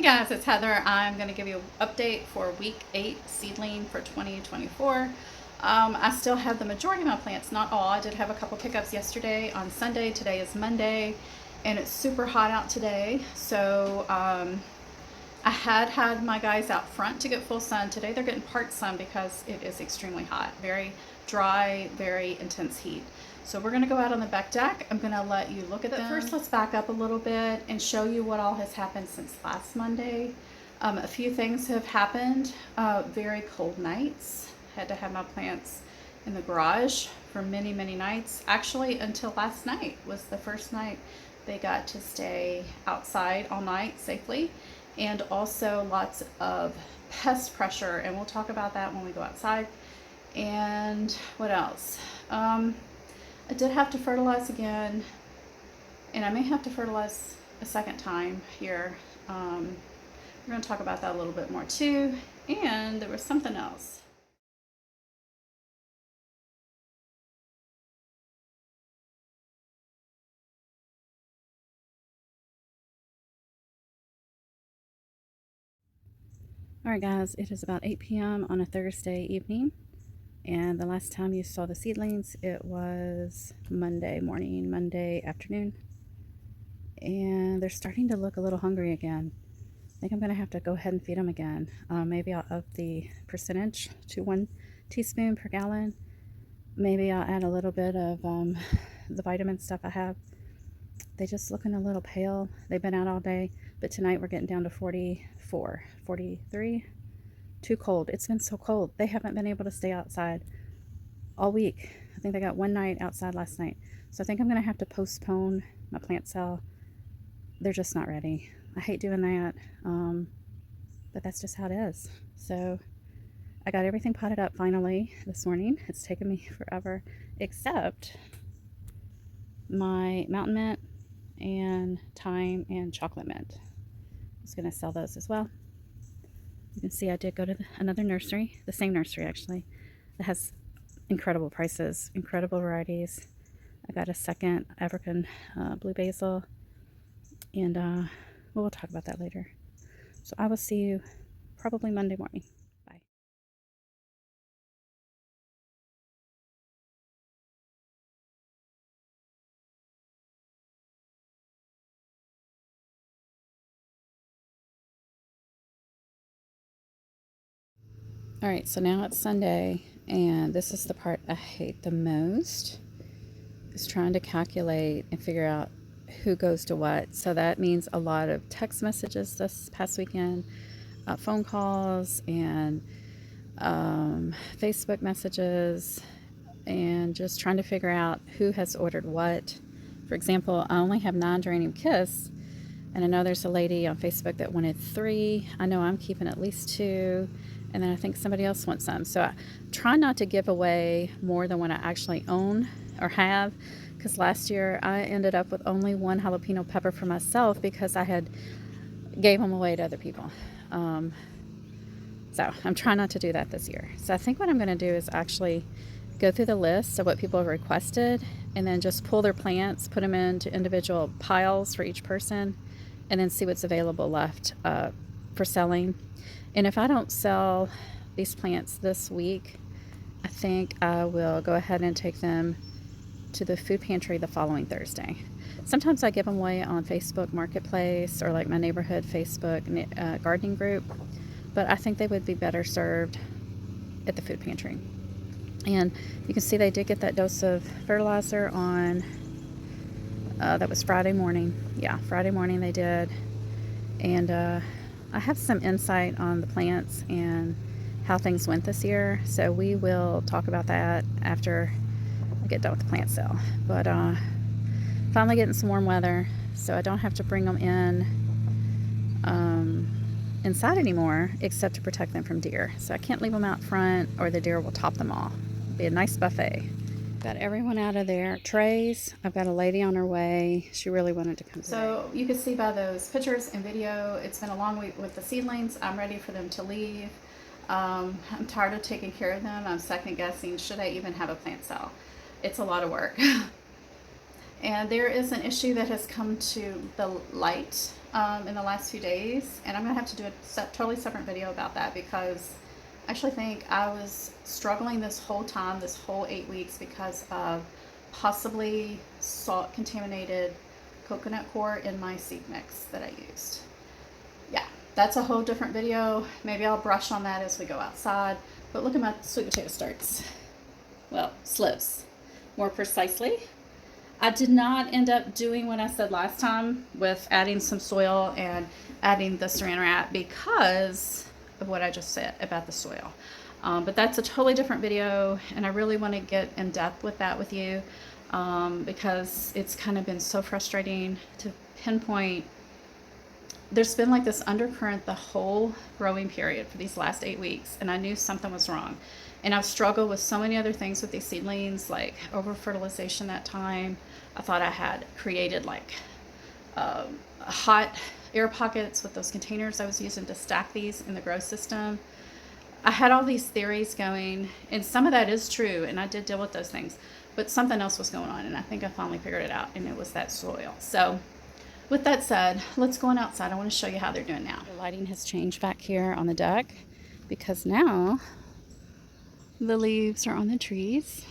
Hey guys, it's Heather. I'm going to give you an update for week 8 seedling for 2024. I still have the majority of my plants, not all. I did have a couple pickups yesterday on Sunday. Today is Monday and it's super hot out today. So I had my guys out front to get full sun. Today they're getting part sun because it is extremely hot. Very dry, very intense heat. So we're going to go out on the back deck. I'm going to let you look at them. First, let's back up a little bit and show you what all has happened since last Monday. A few things have happened. Very cold nights. Had to have my plants in the garage for many, many nights. Actually, until last night was the first night they got to stay outside all night safely. And also lots of pest pressure, and we'll talk about that when we go outside. And what else? I did have to fertilize again, and I may have to fertilize a second time here. We're going to talk about that a little bit more too. And there was something else. Alright guys, it is about 8 p.m. on a Thursday evening, and the last time you saw the seedlings, it was Monday morning, Monday afternoon, and they're starting to look a little hungry again. I think I'm going to have to go ahead and feed them again. Maybe I'll up the percentage to 1 teaspoon per gallon. Maybe I'll add a little bit of the vitamin stuff I have. They just looking a little pale. They've been out all day, but tonight we're getting down to 44, 43. Too cold. It's been so cold. They haven't been able to stay outside all week. I think they got one night outside last night. So I think I'm going to have to postpone my plant sale. They're just not ready. I hate doing that, but that's just how it is. So I got everything potted up finally this morning. It's taken me forever, except my mountain mint and thyme and chocolate mint. I was going to sell those as well. You can see I did go to another nursery, the same nursery actually, that has incredible prices, incredible varieties. I got a second African blue basil, and we'll talk about that later. So I will see you probably Monday morning. Bye. All right, so now it's Sunday, and this is the part I hate the most, is trying to calculate and figure out who goes to what. So that means a lot of text messages this past weekend, phone calls, and Facebook messages, and just trying to figure out who has ordered what. For example, I only have 9 geranium kiss, and I know there's a lady on Facebook that wanted 3. I know I'm keeping at least 2, and then I think somebody else wants some. So I try not to give away more than what I actually own or have, because last year I ended up with only 1 jalapeno pepper for myself because I had gave them away to other people. So I'm trying not to do that this year. So I think what I'm going to do is actually go through the list of what people have requested, and then just pull their plants, put them into individual piles for each person, and then see what's available left for selling. And if I don't sell these plants this week, I think I will go ahead and take them to the food pantry the following Thursday. Sometimes I give them away on Facebook Marketplace or like my neighborhood Facebook gardening group, but I think they would be better served at the food pantry. And you can see they did get that dose of fertilizer on, that was Friday morning. Yeah, Friday morning they did. And I have some insight on the plants and how things went this year. So we will talk about that after I get done with the plant sale. But finally getting some warm weather, so I don't have to bring them in inside anymore, except to protect them from deer. So I can't leave them out front or the deer will top them all. It'll be a nice buffet. Got everyone out of their trays. I've got a lady on her way. She really wanted to come today. So you can see by those pictures and video, it's been a long week with the seedlings. I'm ready for them to leave. I'm tired of taking care of them. I'm second guessing, should I even have a plant sale? It's a lot of work. And there is an issue that has come to the light in the last few days, and I'm gonna have to do a totally separate video about that, because I actually think I was struggling this whole time, this whole 8 weeks, because of possibly salt contaminated coconut coir in my seed mix that I used. Yeah, that's a whole different video. Maybe I'll brush on that as we go outside. But look at my sweet potato starts. Well, slips, more precisely. I did not end up doing what I said last time with adding some soil and adding the saran wrap because of what I just said about the soil. But that's a totally different video, and I really want to get in depth with that with you, because it's kind of been so frustrating to pinpoint. There's been like this undercurrent the whole growing period for these last 8 weeks, and I knew something was wrong. And I've struggled with so many other things with these seedlings, like over fertilization that time. I thought I had created like hot air pockets with those containers I was using to stack these in the grow system. I had all these theories going, and some of that is true, and I did deal with those things, but something else was going on, and I think I finally figured it out, and it was that soil. So with that said, let's go on outside. I want to show you how they're doing now. The lighting has changed back here on the deck because now the leaves are on the trees,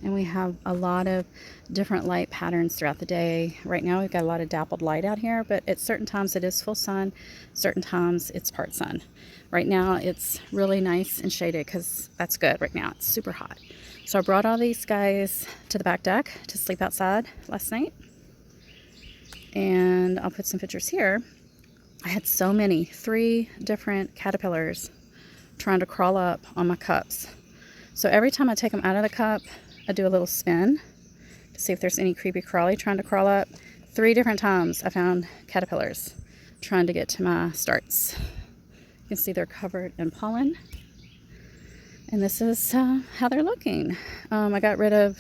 and we have a lot of different light patterns throughout the day. Right now we've got a lot of dappled light out here, but at certain times it is full sun, certain times it's part sun. Right now it's really nice and shaded because that's good. Right now it's super hot. So I brought all these guys to the back deck to sleep outside last night, and I'll put some pictures here. I had so many, 3 different caterpillars trying to crawl up on my cups. So every time I take them out of the cup, I do a little spin to see if there's any creepy crawly trying to crawl up. 3 different times I found caterpillars trying to get to my starts. You can see they're covered in pollen. And this is how they're looking. I got rid of,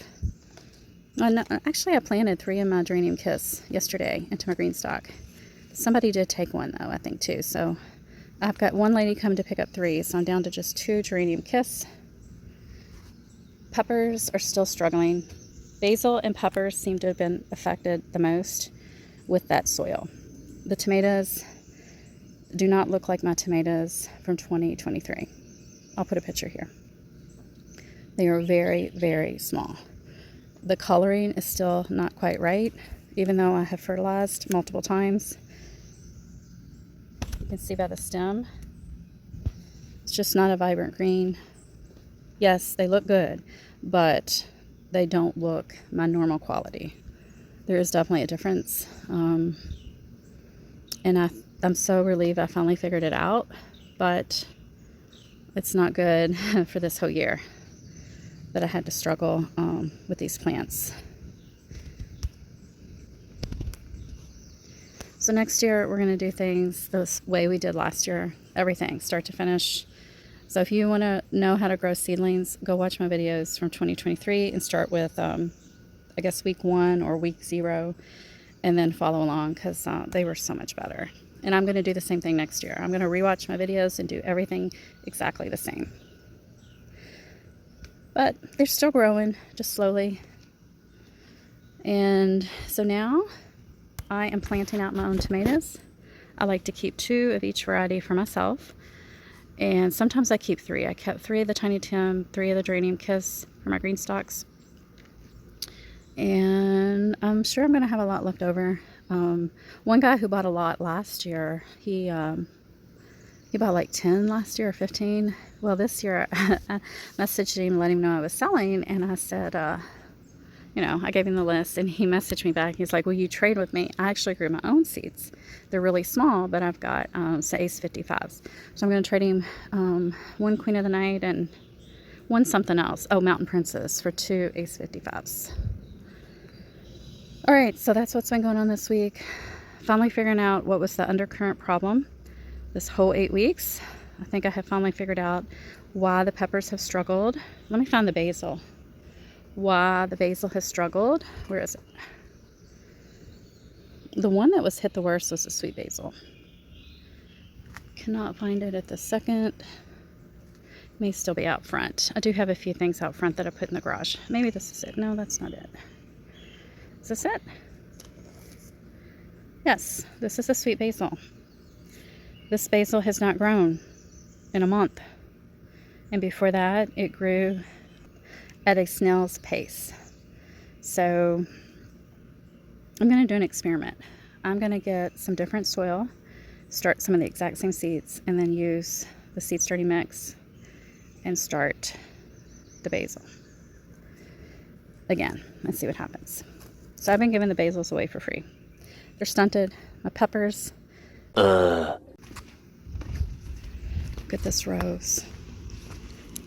actually I planted 3 of my geranium kiss yesterday into my green stock. Somebody did take one though, I think too. So I've got one lady come to pick up 3, so I'm down to just 2 geranium kiss. Peppers are still struggling. Basil and peppers seem to have been affected the most with that soil. The tomatoes do not look like my tomatoes from 2023. I'll put a picture here. They are very, very small. The coloring is still not quite right, even though I have fertilized multiple times. You can see by the stem, it's just not a vibrant green. Yes, they look good, but they don't look my normal quality. There is definitely a difference. And I'm so relieved I finally figured it out, but it's not good for this whole year that I had to struggle with these plants. So next year we're going to do things the way we did last year, everything start to finish. So if you want to know how to grow seedlings, go watch my videos from 2023 and start with, I guess, week 1 or week 0, and then follow along, because they were so much better. And I'm going to do the same thing next year. I'm going to rewatch my videos and do everything exactly the same. But they're still growing, just slowly. And so now I am planting out my own tomatoes. I like to keep 2 of each variety for myself. And sometimes I keep 3. I kept 3 of the Tiny Tim, 3 of the Geranium Kiss for my green stalks. And I'm sure I'm going to have a lot left over. One guy who bought a lot last year, he bought like 10 last year or 15. Well, this year I messaged him, let him know I was selling, and I said, I gave him the list, and he messaged me back. He's like, will you trade with me? I actually grew my own seeds. They're really small, but I've got some Ace 55s. So I'm going to trade him 1 Queen of the Night and 1 something else. Oh, Mountain Princess for 2 Ace 55s. All right, so that's what's been going on this week. Finally figuring out what was the undercurrent problem this whole 8 weeks. I think I have finally figured out why the peppers have struggled. Let me find the basil. Why the basil has struggled. Where is it? The one that was hit the worst was the sweet basil. Cannot find it at the second. May still be out front. I do have a few things out front that I put in the garage. Maybe this is it. No, that's not it. Is this it? Yes, this is a sweet basil. This basil has not grown in a month. And before that, it grew at a snail's pace. So I'm going to do an experiment. I'm going to get some different soil, start some of the exact same seeds, and then use the seed starting mix and start the basil again and see what happens. So I've been giving the basils away for free. They're stunted. My peppers. Look at this rose.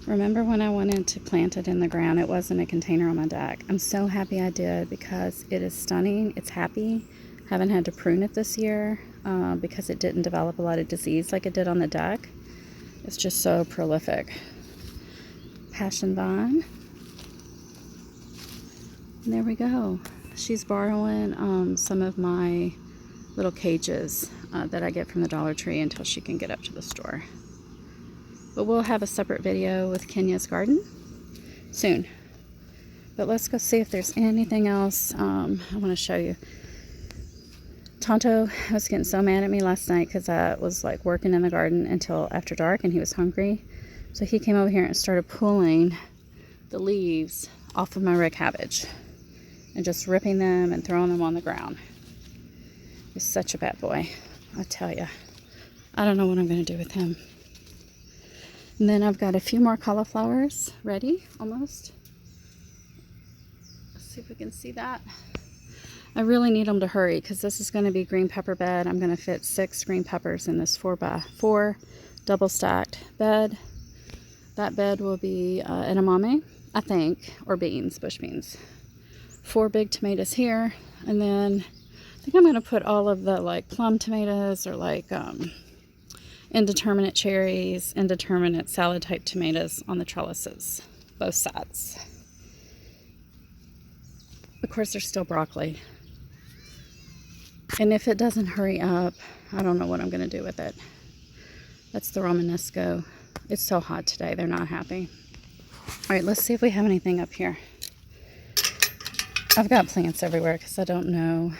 Remember when I wanted to plant it in the ground? It was in a container on my deck. I'm so happy I did because it is stunning. It's happy. Haven't had to prune it this year because it didn't develop a lot of disease like it did on the deck. It's just so prolific. Passion vine. And there we go. She's borrowing some of my little cages that I get from the Dollar Tree until she can get up to the store. But we'll have a separate video with Kenya's garden soon. But let's go see if there's anything else I want to show you. Tonto was getting so mad at me last night because I was like working in the garden until after dark and he was hungry. So he came over here and started pulling the leaves off of my red cabbage and just ripping them and throwing them on the ground. He's such a bad boy, I tell you. I don't know what I'm going to do with him. And then I've got a few more cauliflowers ready, almost. Let's see if we can see that. I really need them to hurry because this is going to be green pepper bed. I'm going to fit 6 green peppers in this 4x4 double stacked bed. That bed will be edamame, I think, or beans, bush beans. 4 big tomatoes here, and then I think I'm going to put all of the like plum tomatoes or like indeterminate cherries, indeterminate salad type tomatoes on the trellises, both sides. Of course, there's still broccoli. And if it doesn't hurry up, I don't know what I'm going to do with it. That's the Romanesco. It's so hot today, they're not happy. All right, let's see if we have anything up here. I've got plants everywhere because I don't know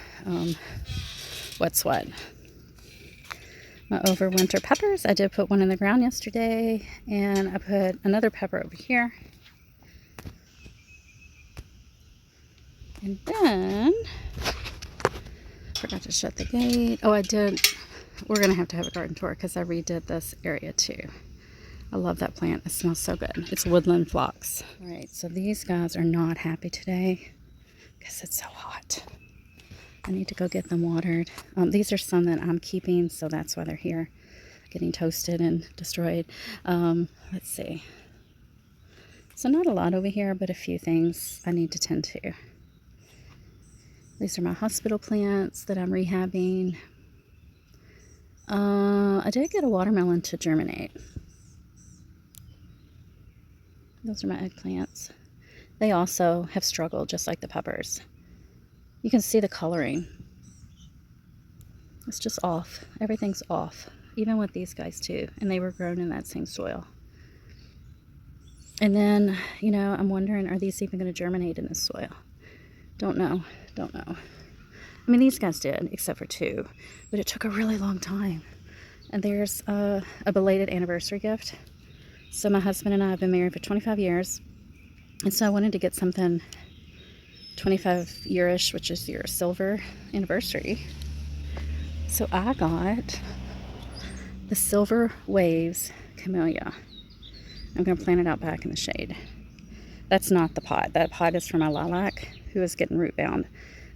what's what. My overwinter peppers. I did put one in the ground yesterday, and I put another pepper over here. And then, forgot to shut the gate. Oh, I did. We're going to have a garden tour because I redid this area too. I love that plant. It smells so good. It's woodland phlox. All right, so these guys are not happy today because it's so hot. I need to go get them watered. These are some that I'm keeping, so that's why they're here, getting toasted and destroyed. Let's see. So not a lot over here, but a few things I need to tend to. These are my hospital plants that I'm rehabbing. I did get a watermelon to germinate. Those are my eggplants. They also have struggled just like the peppers. You can see the coloring. It's just off. Everything's off. Even with these guys too. And they were grown in that same soil. And then, you know, I'm wondering, are these even going to germinate in this soil? Don't know. Don't know. I mean, these guys did, except for 2. But it took a really long time. And there's a belated anniversary gift. So my husband and I have been married for 25 years. And so I wanted to get something 25-year-ish, which is your silver anniversary. So I got the Silver Waves Camellia. I'm going to plant it out back in the shade. That's not the pot. That pot is for my lilac, who is getting root bound.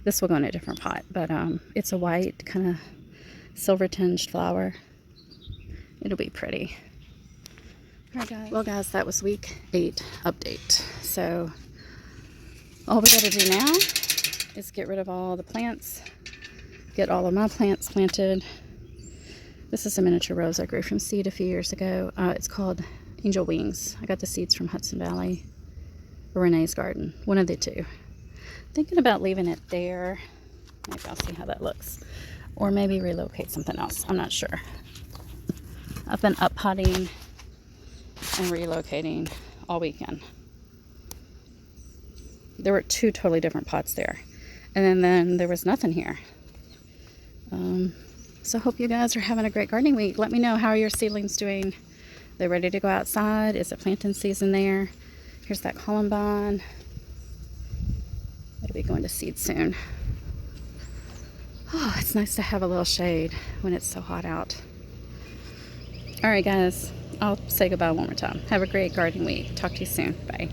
This will go in a different pot, but it's a white kind of silver tinged flower. It'll be pretty. All right, guys. Well, guys, that was week 8 update. So all we got to do now is get rid of all the plants, get all of my plants planted. This is a miniature rose I grew from seed a few years ago. It's called Angel Wings. I got the seeds from Hudson Valley or Renee's garden, one of the two. Thinking about leaving it there. Maybe I'll see how that looks. Or maybe relocate something else. I'm not sure. I've been up potting and relocating all weekend. There were 2 totally different pots there. And then there was nothing here. So hope you guys are having a great gardening week. Let me know, how are your seedlings doing? They're ready to go outside? Is it planting season there? Here's that columbine. It'll be going to seed soon. Oh, it's nice to have a little shade when it's so hot out. All right, guys, I'll say goodbye one more time. Have a great gardening week. Talk to you soon. Bye.